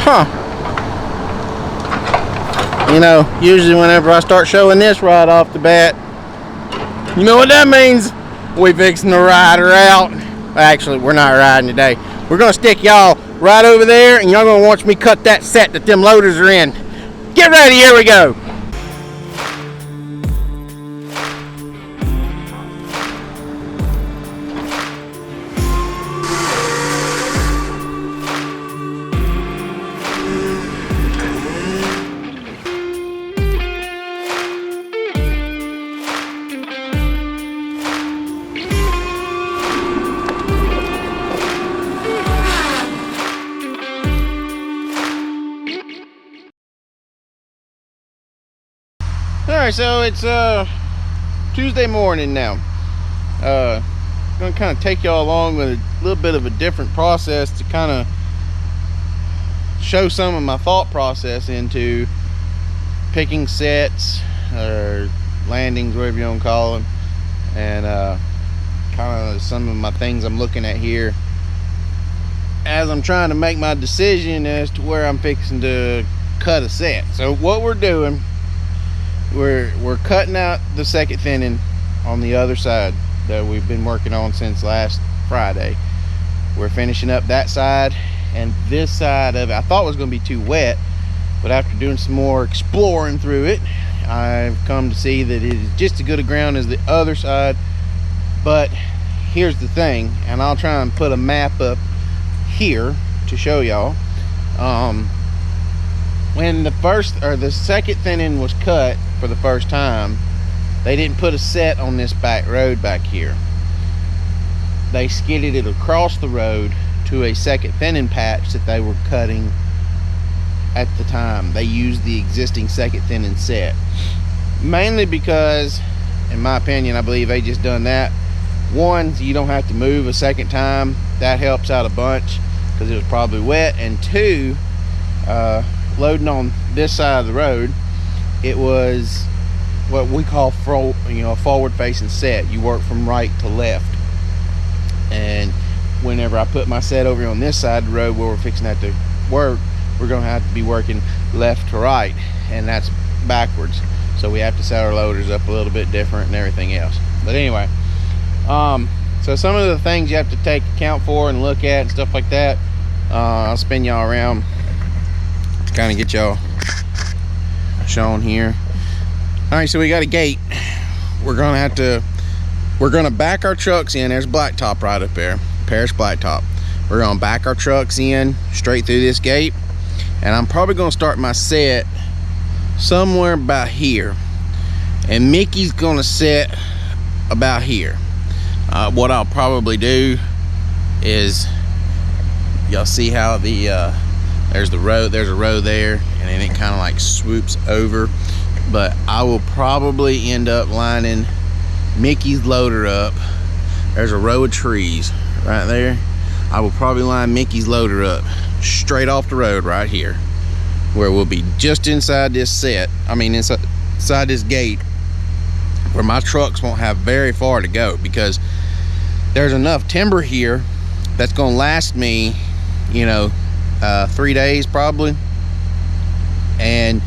You know, usually whenever I start showing this right off the bat, you know what that means? We fixing to ride her out. Actually, we're not riding today. We're gonna stick y'all right over there, and y'all gonna watch me cut that set that them loaders are in. Get ready, here we go. Alright, so it's Tuesday morning now. Gonna kind of take y'all along with a little bit of a different process to kind of show some of my thought process into picking sets or landings, whatever you want to call them, and kind of some of my things I'm looking at here as I'm trying to make my decision as to where I'm fixing to cut a set. So what we're doing, we're cutting out the second thinning on the other side that we've been working on since last Friday. We're finishing up that side, and this side of it I thought was going to be too wet, but after doing some more exploring through it, I've come to see that it is just as good a ground as the other side. But here's the thing, and I'll try and put a map up here to show y'all. When the second thinning was cut for the first time, they didn't put a set on this back road back here. They skidded it across the road to a second thinning patch that they were cutting at the time. They used the existing second thinning set, mainly because, in my opinion, I believe they just done that. One, you don't have to move a second time. That helps out a bunch because it was probably wet. And two, loading on this side of the road, it was what we call a forward facing set. You work from right to left, and whenever I put my set over on this side of the road where we're fixing that to work, we're gonna have to be working left to right, and that's backwards. So we have to set our loaders up a little bit different and everything else. But anyway, so some of the things you have to take account for and look at and stuff like that, I'll spin y'all around to kind of get y'all shown here. All right, so we got a gate. We're gonna back our trucks in. There's blacktop right up there, Paris blacktop. We're gonna back our trucks in straight through this gate, and I'm probably gonna start my set somewhere about here, and Mickey's gonna set about here. What I'll probably do is, y'all see how there's a road there, and then it kind of like swoops over, but I will probably end up lining Mickey's loader up. There's a row of trees right there. I will probably line Mickey's loader up straight off the road right here, where we'll be just inside this set, inside this gate, where my trucks won't have very far to go, because there's enough timber here that's gonna last me, 3 days probably, and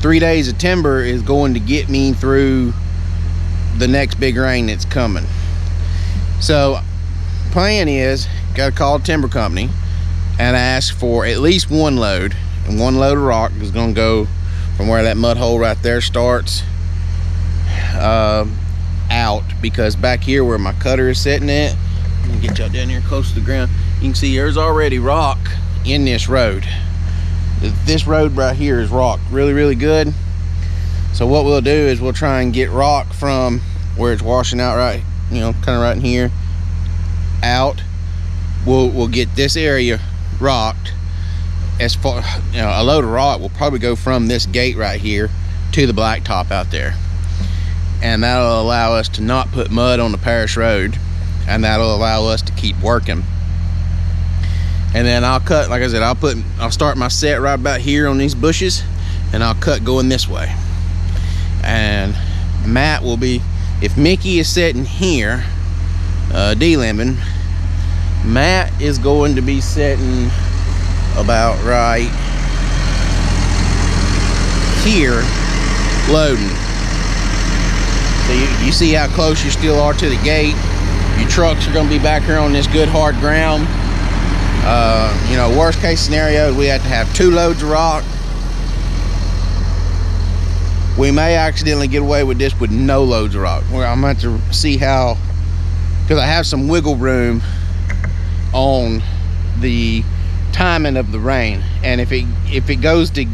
3 days of timber is going to get me through the next big rain that's coming. So plan is, gotta call a timber company and ask for at least one load, and one load of rock is gonna go from where that mud hole right there starts out, because back here where my cutter is sitting at, let me get y'all down here close to the ground, you can see there's already rock in this road. This road right here is rock really, really good. So what we'll do is we'll try and get rock from where it's washing out, right, kind of right in here, out. We'll get this area rocked. As far, a load of rock will probably go from this gate right here to the blacktop out there, and that'll allow us to not put mud on the parish road, and that'll allow us to keep working. And then I'll cut, like I said, I'll start my set right about here on these bushes, and I'll cut going this way. And Matt will be, if Mickey is sitting here de-limbing, Matt is going to be sitting about right here loading. So you see how close you still are to the gate. Your trucks are going to be back here on this good hard ground. You know, worst case scenario, we have to have 2 loads of rock. We may accidentally get away with this with no loads of rock. Well, I'm going to have to see how, because I have some wiggle room on the timing of the rain. And if it goes to,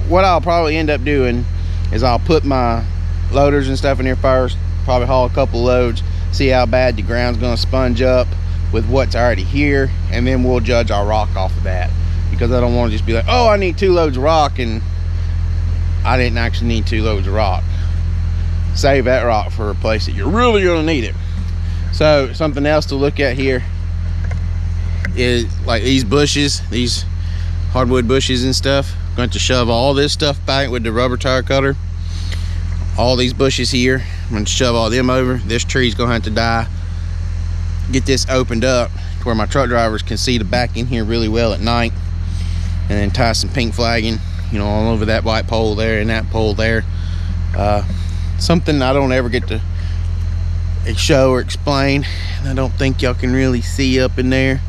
what I'll probably end up doing is I'll put my loaders and stuff in here first, probably haul a couple loads, see how bad the ground's going to sponge up with what's already here, and then we'll judge our rock off of that, because I don't want to just be like, oh, I need 2 loads of rock, and I didn't actually need 2 loads of rock. Save that rock for a place that you're really going to need it. So something else to look at here is like these bushes, these hardwood bushes and stuff. I'm going to shove all this stuff back with the rubber tire cutter. All these bushes here, I'm going to shove all them over. This tree's going to have to die. Get this opened up to where my truck drivers can see the back in here really well at night, and then tie some pink flagging, you know, all over that white pole there and that pole there. Something I don't ever get to show or explain, and I don't think y'all can really see up in there,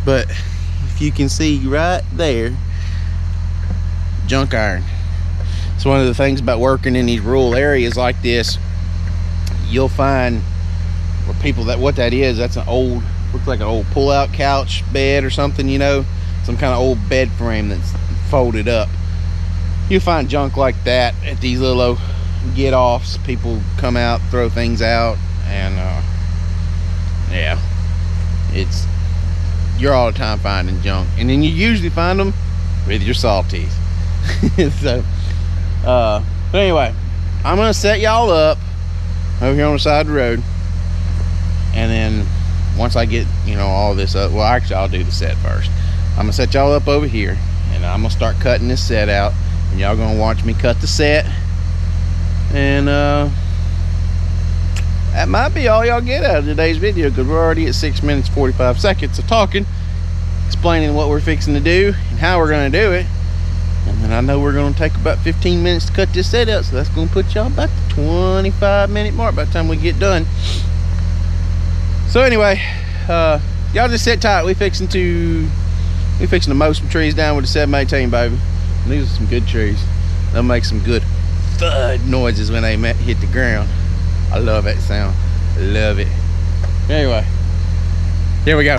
but if you can see right there, junk iron. It's one of the things about working in these rural areas like this. You'll find where people, what that is, that's an old, looks like an old pull-out couch bed or something, you know, some kind of old bed frame that's folded up. You'll find junk like that at these little get-offs. People come out, throw things out, and yeah, you're all the time finding junk, and then you usually find them with your salties. So but anyway, I'm gonna set y'all up over here on the side of the road, and then once I get, you know, all this up, well, actually I'll do the set first. I'm gonna set y'all up over here, and I'm gonna start cutting this set out, and y'all gonna watch me cut the set, and that might be all y'all get out of today's video, because we're already at 6 minutes 45 seconds of talking, explaining what we're fixing to do and how we're gonna do it. And then I know we're going to take about 15 minutes to cut this set out, so that's going to put y'all about the 25-minute mark by the time we get done. So anyway, y'all just sit tight. We fixing to mow some trees down with the 718, baby. And these are some good trees. They'll make some good thud noises when they hit the ground. I love that sound. I love it. Anyway, here we go.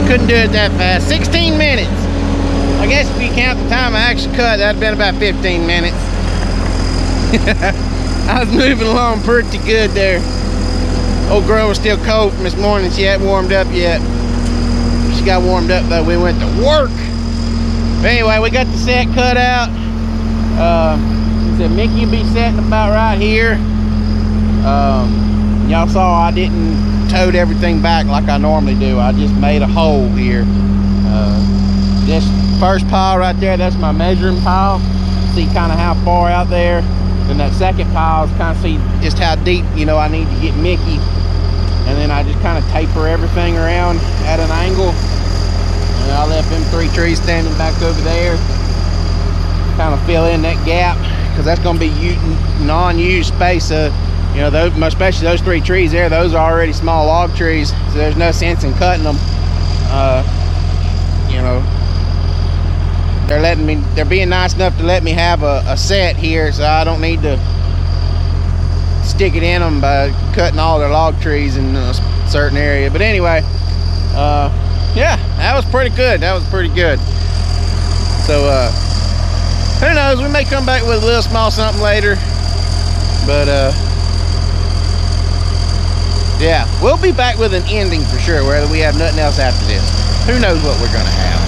Couldn't do it that fast. 16 minutes. I guess if you count the time I actually cut, that'd been about 15 minutes. I was moving along pretty good there. Old girl was still cold from this morning. She hadn't warmed up yet. She got warmed up though. We went to work. But anyway, we got the set cut out. Said Mickey will be setting about right here. Y'all saw I didn't tote everything back like I normally do. I just made a hole here. This first pile right there, that's my measuring pile. See kind of how far out there. Then that second pile is kind of see just how deep, you know, I need to get Mickey. And then I just kind of taper everything around at an angle. And I left them 3 trees standing back over there. Kind of fill in that gap, because that's going to be non-used space. You know, those, especially those 3 trees there, those are already small log trees, so there's no sense in cutting them. You know, they're being nice enough to let me have a set here, so I don't need to stick it in them by cutting all their log trees in a certain area. But anyway, yeah, that was pretty good. That was pretty good. So who knows, we may come back with a little small something later, but yeah, we'll be back with an ending for sure, whether we have nothing else after this. Who knows what we're gonna have.